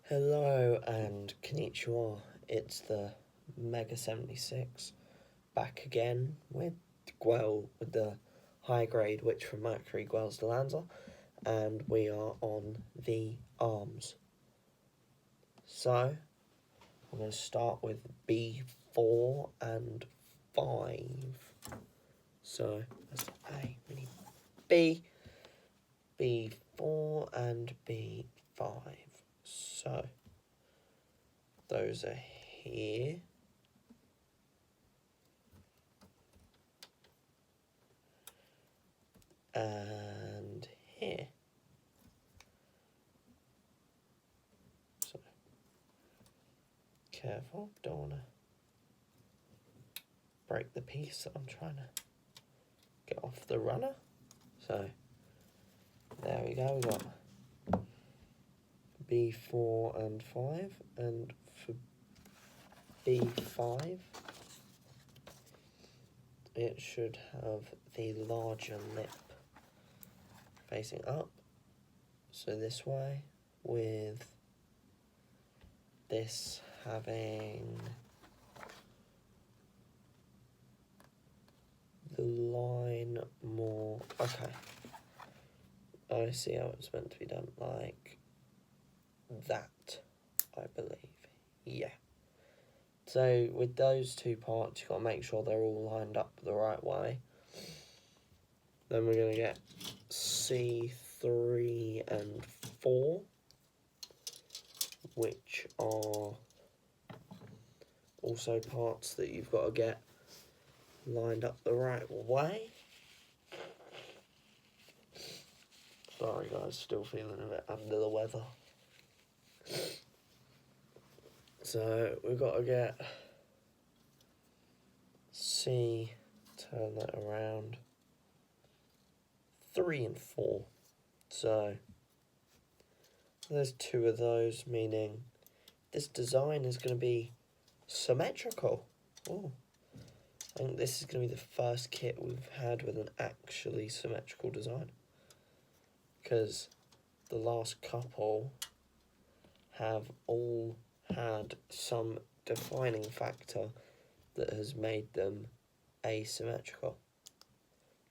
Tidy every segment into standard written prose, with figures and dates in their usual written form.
Hello and konnichiwa, it's the Mega 76 back again with Guel with the high grade Witch from Mercury Guel's Dilanza, and we are on the arms. So I'm going to start with B4 and 5. So that's A, we need B, B4 and B5. So those are here. And here. So careful, don't want to break the piece that I'm trying to get off the runner. So there we go, we got B4 and 5, and for B5 it should have the larger lip facing up, so this way, with this having the line more, okay, I see how it's meant to be done, like that, I believe, yeah. So with those two parts, you've got to make sure they're all lined up the right way. Then we're going to get C3 and 4, which are also parts that you've got to get lined up the right way. Sorry guys, still feeling a bit under the weather. So we've got to get C, turn that around, 3 and 4. So there's 2 of those, meaning this design is going to be symmetrical. Ooh. I think this is going to be the first kit we've had with an actually symmetrical design, because the last couple have all had some defining factor that has made them asymmetrical,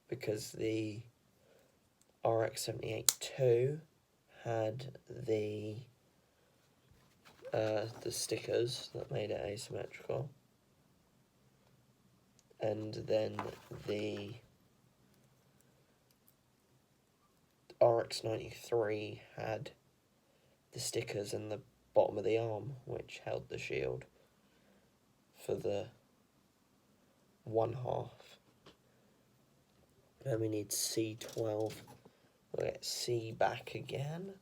because the RX-78-2 had the stickers that made it asymmetrical, and then the RX-93 had the stickers in the bottom of the arm, which held the shield for the one half. Then we need C12. We'll get C back again.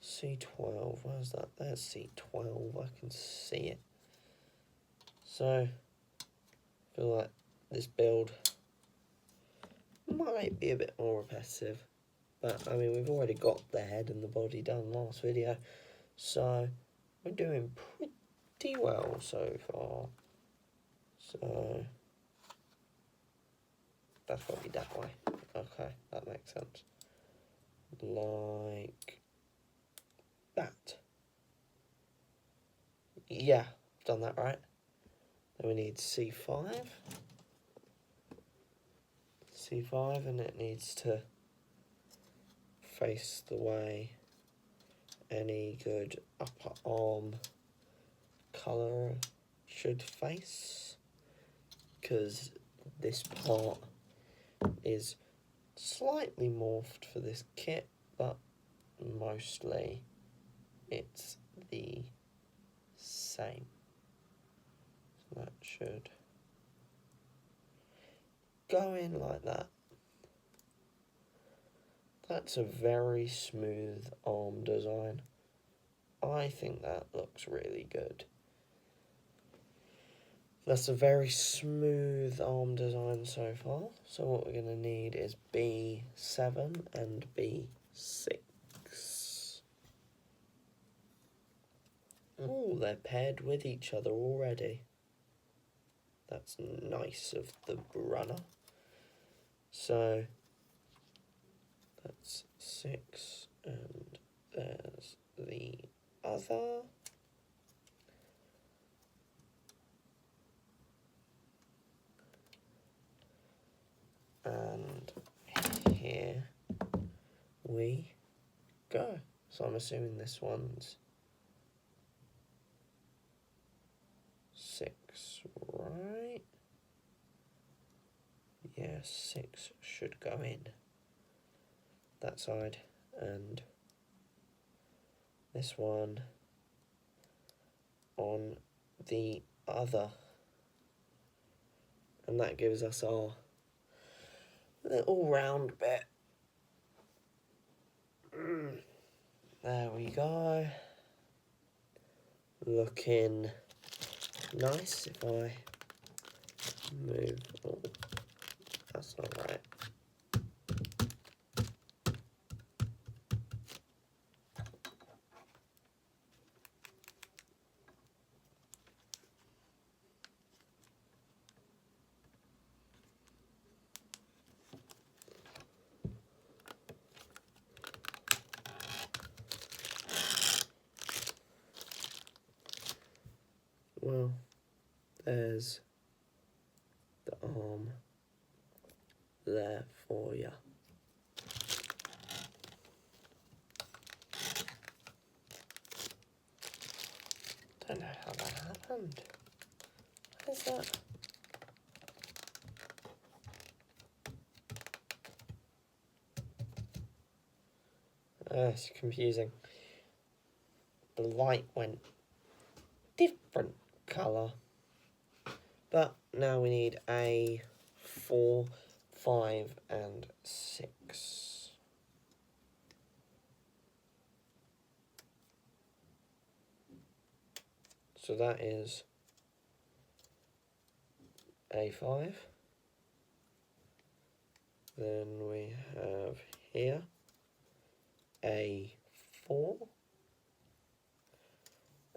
C12, where's that? There's C12, I can see it. So, I feel like this build might be a bit more repetitive, but I mean, we've already got the head and the body done last video, so we're doing pretty well so far. So that's got to be that way. Okay, that makes sense. Like that. Yeah, I've done that right. Then we need C5. C5, and it needs to face the way any good upper arm colour should face, because this part is slightly morphed for this kit, but mostly it's the same. So that should go in like that. That's a very smooth arm design. I think that looks really good. That's a very smooth arm design so far. So what we're going to need is B7 and B6. Oh, they're paired with each other already. That's nice of the runner. So that's 6, and there's the other. And here we go. So I'm assuming this one's 6, right? Yeah, 6 should go in that side, and this one on the other. And that gives us our little round bit. There we go. Looking nice. If I move, oh, that's not right. Well, there's the arm there for you. Don't know how that happened. What is that? It's confusing. The light went different colour. But now we need a 4, 5, and 6. So that is A5. Then we have here A4.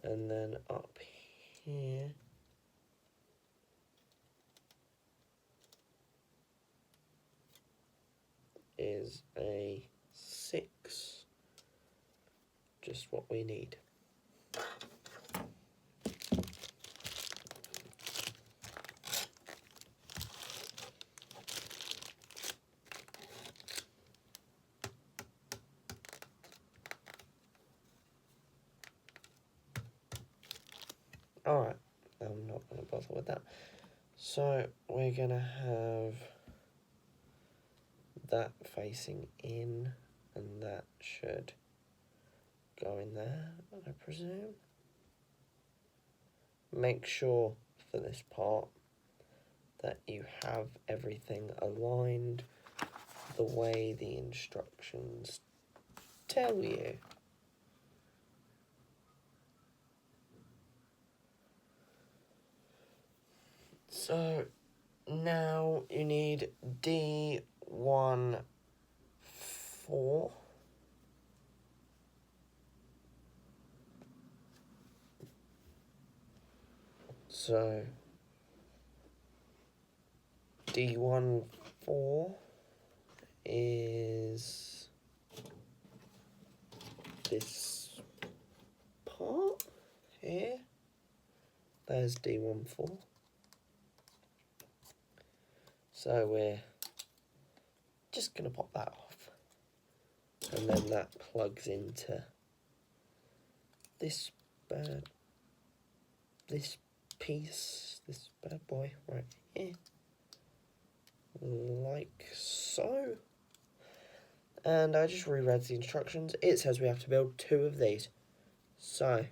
And then up here is a 6. Just what we need. Alright, I'm not going to bother with that. So we're going to have that facing in, and that should go in there, I presume. Make sure for this part that you have everything aligned the way the instructions tell you. So now you need D1, 4. So D1, 4 is this part here. There's D1, 4. So we're just going to pop that off. And then that plugs into this piece, this bad boy right here. Like so. And I just reread the instructions. It says we have to build 2 of these. So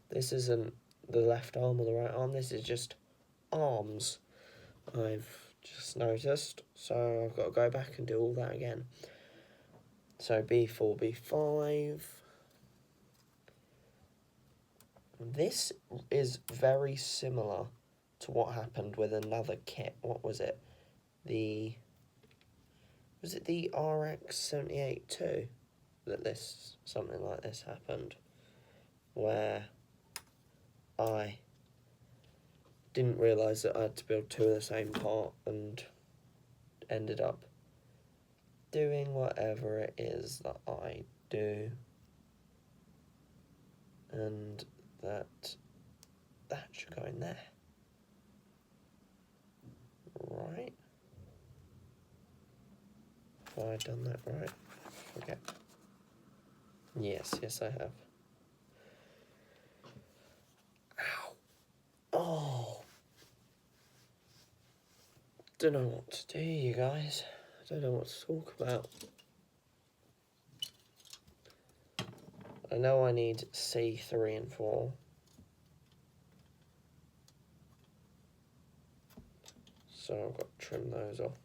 this isn't the left arm or the right arm, this is just arms. I've just noticed, so I've got to go back and do all that again. So B4, B5. This is very similar to what happened with another kit. What was it? Was it the RX-78-2 that something like this happened? Where I didn't realise that I had to build 2 of the same part and ended up doing whatever it is that I do. and that should go in there. Right. Have I done that right? I forget. Yes, I have. Ow. Oh. Don't know what to do, you guys. I don't know what to talk about. I know I need C3 and 4. So I've got to trim those off.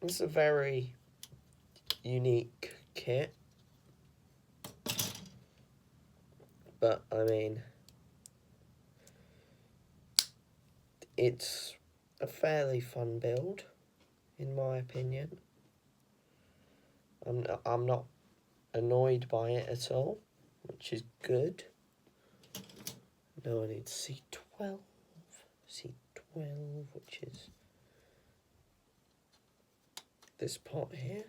It's a very unique kit. But, I mean, it's a fairly fun build, in my opinion. I'm not annoyed by it at all, which is good. Now I need C12, which is this part here.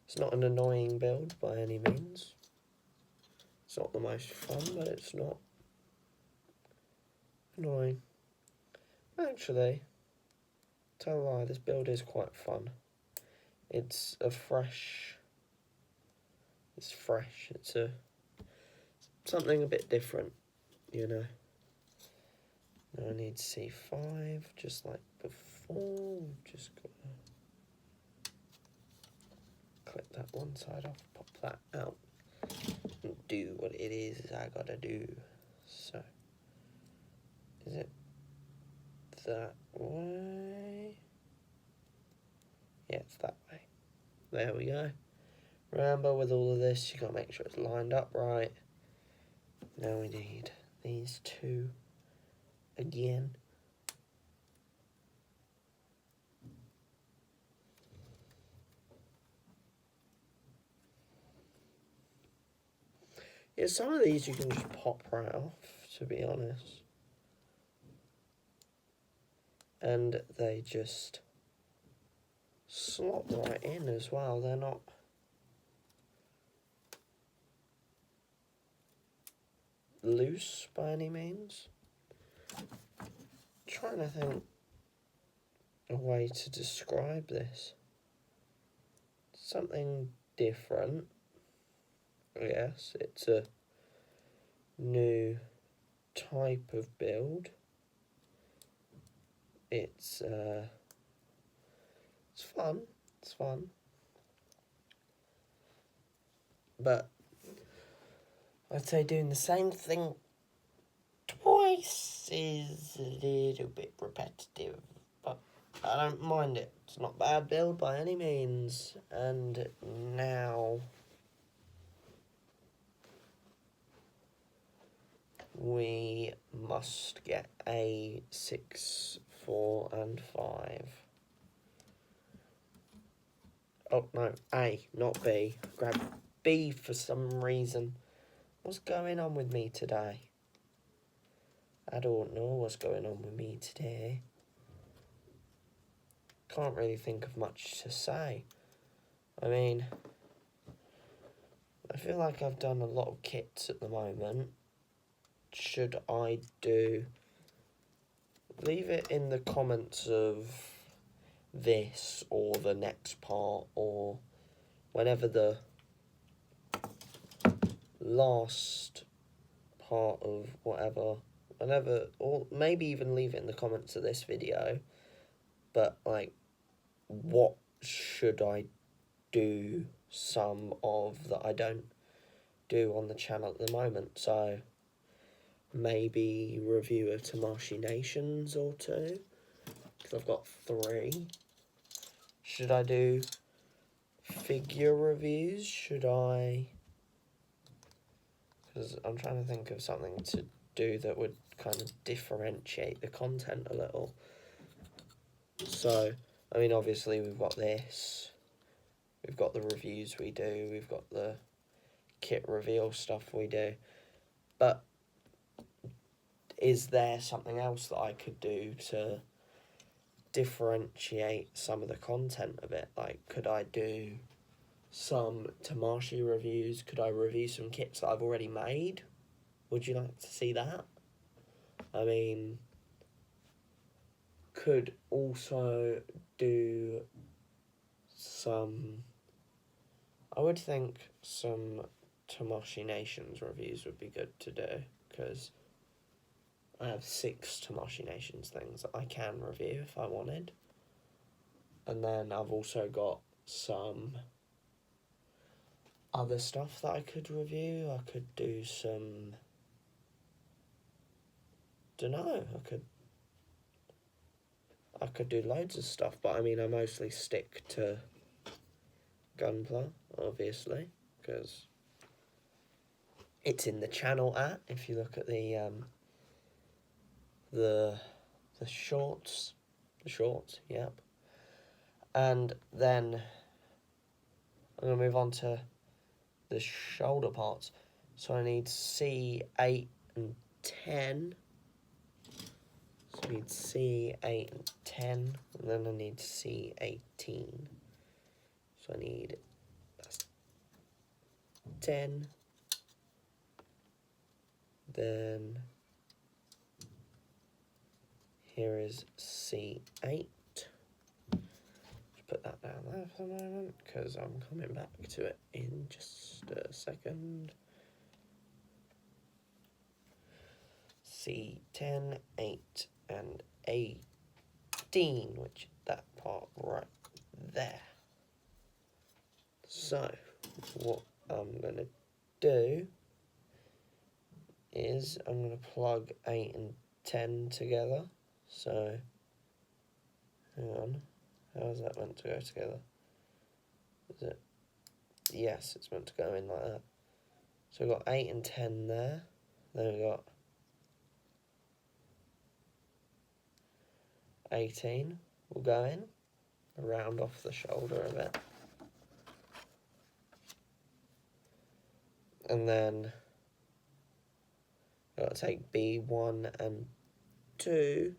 It's not an annoying build by any means. It's not the most fun, but it's not annoying. Actually, tell a lie, this build is quite fun. It's fresh. It's something a bit different, you know. Now I need C5, just like before. Just gotta clip that one side off, pop that out, and do what it is I gotta do. So, is it that way? Yeah, it's that way. There we go. Remember, with all of this, you gotta make sure it's lined up right. Now we need these two again. Yeah, some of these you can just pop right off, to be honest. And they just slot right in as well. They're not loose by any means. Trying to think a way to describe this. Something different. Yes, it's a new type of build. It's fun. It's fun. But I'd say doing the same thing twice is a little bit repetitive, but I don't mind it. It's not a bad build by any means. And now we must get a 6, 4, and 5. Oh, no, A, not B. Grab B for some reason. What's going on with me today? I don't know what's going on with me today. Can't really think of much to say. I mean, I feel like I've done a lot of kits at the moment. Should I do... Leave it in the comments of this or the next part, or whenever the last part of whatever, whenever, or maybe even leave it in the comments of this video. But like, what should I do some of that I don't do on the channel at the moment? So maybe review a Tamashii Nations or two, because I've got 3. Should I do figure reviews? Should I? Because I'm trying to think of something to do that would kind of differentiate the content a little. So, I mean, obviously we've got this. We've got the reviews we do. We've got the kit reveal stuff we do. But is there something else that I could do to differentiate some of the content of it? Like, could I do some Tamashii reviews? Could I review some kits that I've already made? Would you like to see that? I mean, could also do some... I would think some Tamashii Nations reviews would be good to do, because I have 6 Tamashii Nations things that I can review if I wanted. And then I've also got some other stuff that I could review. I could do some... dunno, I could do loads of stuff, but I mean, I mostly stick to Gunpla, obviously, because it's in the channel art. If you look at the shorts, yep. And then I'm going to move on to the shoulder parts. So I need C8 and 10. So I need C8 and 10, and then I need C18. So I need, that's 10. Then here is C8. Put that down there for the moment, because I'm coming back to it in just a second. C10, 8, and 18, which is that part right there. So, what I'm going to do is I'm going to plug 8 and 10 together. So, hang on. How is that meant to go together? Is it? Yes, it's meant to go in like that. So we've got 8 and 10 there. Then we've got 18 will go in, round off the shoulder a bit. And then we've got to take B1 and 2,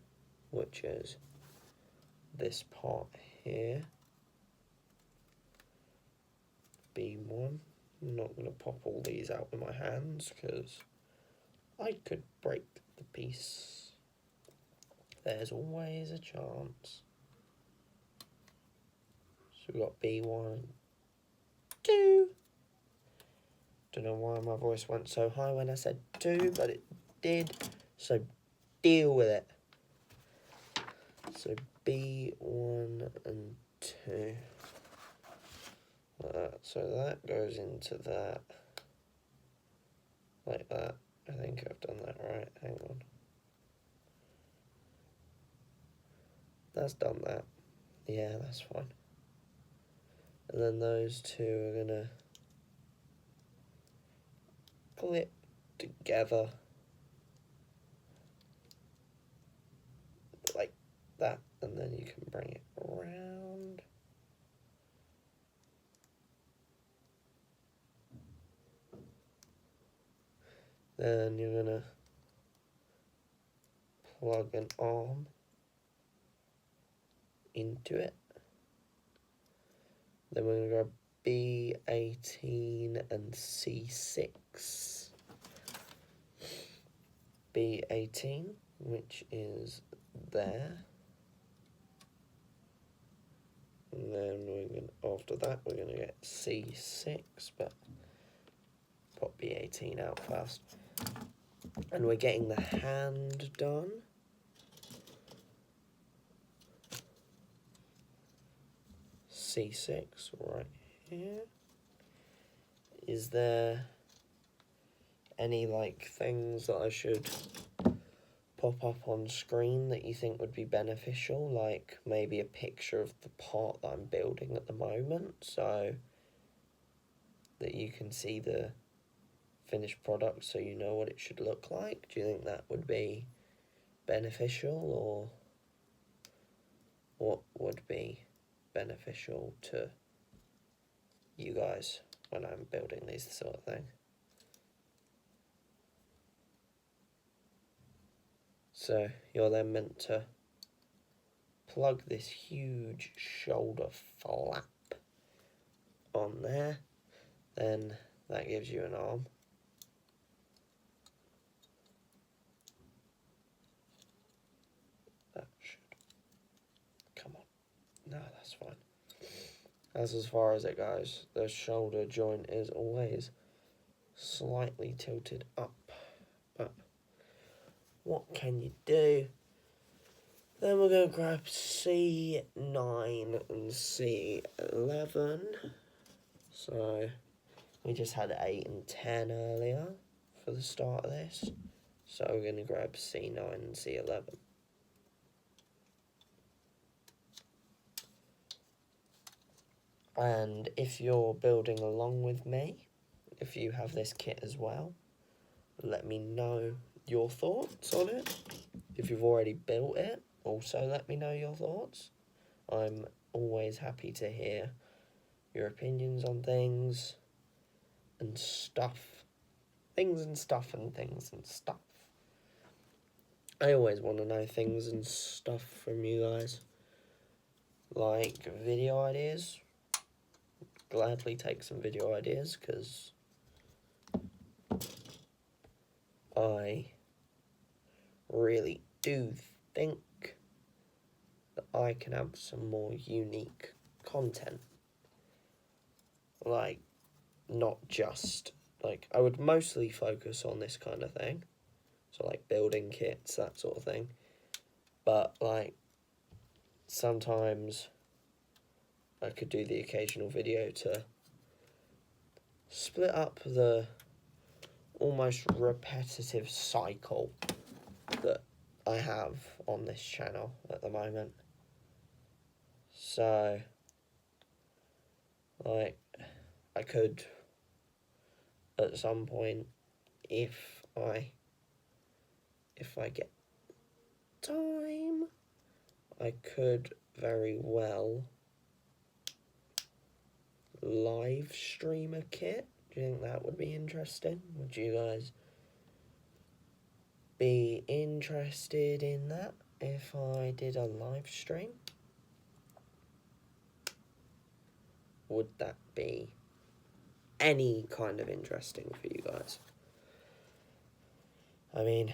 which is this part here. B1. I'm not going to pop all these out with my hands because I could break the piece. There's always a chance. So we've got B1, 2. Don't know why my voice went so high when I said 2, but it did. So deal with it. So B1 and 2. Like that. So that goes into that. Like that. I think I've done that right. Hang on. That's done that. Yeah, that's fine. And then those two are going to clip together. Like that. And then you can bring it around. Then you're going to plug an arm into it. Then we're going to grab B18 and C6. B18, which is there. And then after that we're going to get C6, but pop B18 out first. And we're getting the hand done. C6 right here. Is there any like things that I should pop up on screen that you think would be beneficial? Like maybe a picture of the part that I'm building at the moment so that you can see the finished product so you know what it should look like? Do you think that would be beneficial, or what would be beneficial to you guys when I'm building these sort of thing? So you're then meant to plug this huge shoulder flap on there, then that gives you an arm. That should come on. No, that's fine. That's as far as it goes. The shoulder joint is always slightly tilted up, but what can you do? Then we're going to grab C9 and C11. So we just had 8 and 10 earlier for the start of this. So we're going to grab C9 and C11. And if you're building along with me, if you have this kit as well, let me know your thoughts on it. If you've already built it, also let me know your thoughts. I'm always happy to hear your opinions on things and stuff. Things and stuff and things and stuff. I always want to know things and stuff from you guys. Like video ideas. Gladly take some video ideas because I really do think that I can have some more unique content. Like, not just, like, I would mostly focus on this kind of thing. So, like, building kits, that sort of thing. But, like, sometimes I could do the occasional video to split up the almost repetitive cycle that I have on this channel at the moment. So, like, I could, at some point, if I get time, I could very well live stream a kit. Do you think that would be interesting? Would you guys be interested in that if I did a live stream? Would that be any kind of interesting for you guys? I mean,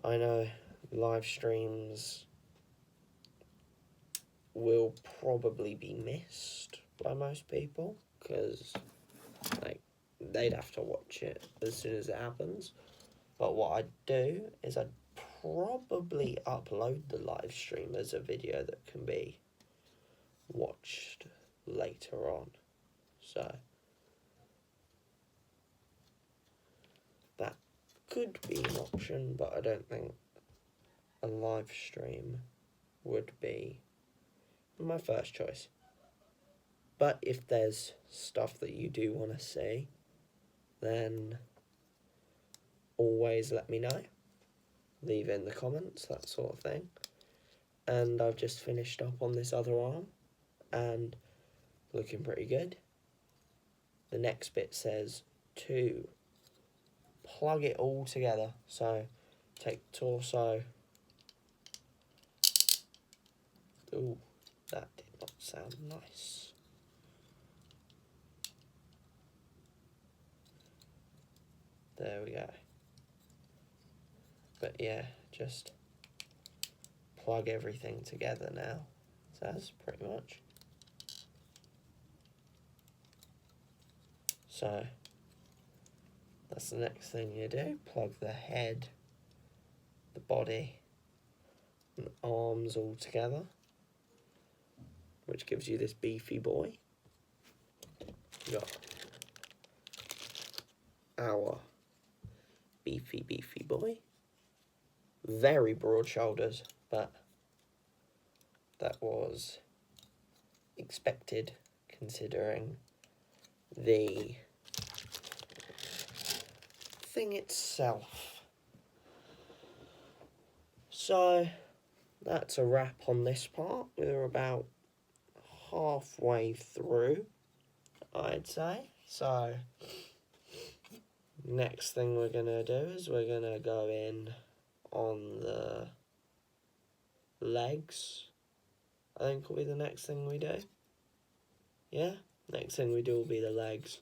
I know live streams will probably be missed by most people because, like, they'd have to watch it as soon as it happens. But what I'd do is I'd probably upload the live stream as a video that can be watched later on. So that could be an option, but I don't think a live stream would be my first choice. But if there's stuff that you do want to see, then always let me know. Leave in the comments, that sort of thing. And I've just finished up on this other arm and looking pretty good. The next bit says to plug it all together. So take the torso. Ooh, that did not sound nice. There we go. But yeah, just plug everything together now. So that's pretty much. So that's the next thing you do. Plug the head, the body, and arms all together, which gives you this beefy boy. You got our beefy boy. Very broad shoulders, but that was expected considering the thing itself. So that's a wrap on this part. We're about halfway through, I'd say. So next thing we're gonna do is we're gonna go in on the legs. I think will be the next thing we do. Yeah, Next thing we do will be the legs.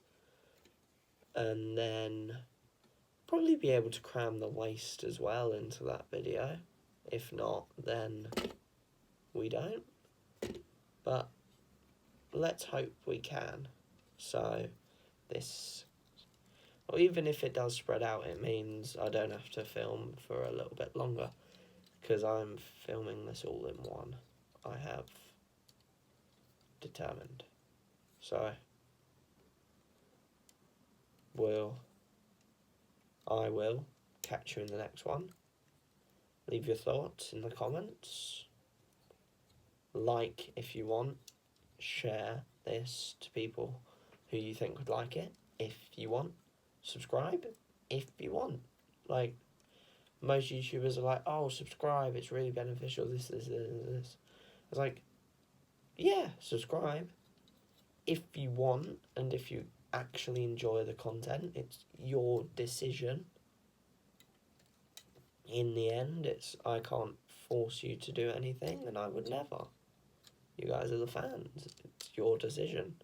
And then probably be able to cram the waist as well into that video. If not, then we don't. But let's hope we can. So this, or even if it does spread out, it means I don't have to film for a little bit longer, because I'm filming this all in one. I have determined. So I will catch you in the next one. Leave your thoughts in the comments. Like if you want. Share this to people who you think would like it if you want. Subscribe if you want. Like, most YouTubers are like, oh, subscribe, it's really beneficial, this. It's like, yeah, subscribe if you want, and if you actually enjoy the content. It's your decision. In the end, I can't force you to do anything, and I would never. You guys are the fans. It's your decision.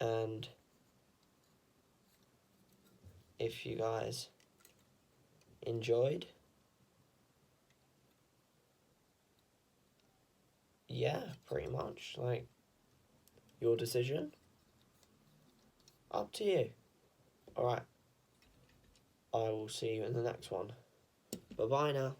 And if you guys enjoyed, yeah, pretty much, like, your decision. Up to you. Alright. I will see you in the next one. Bye-bye now.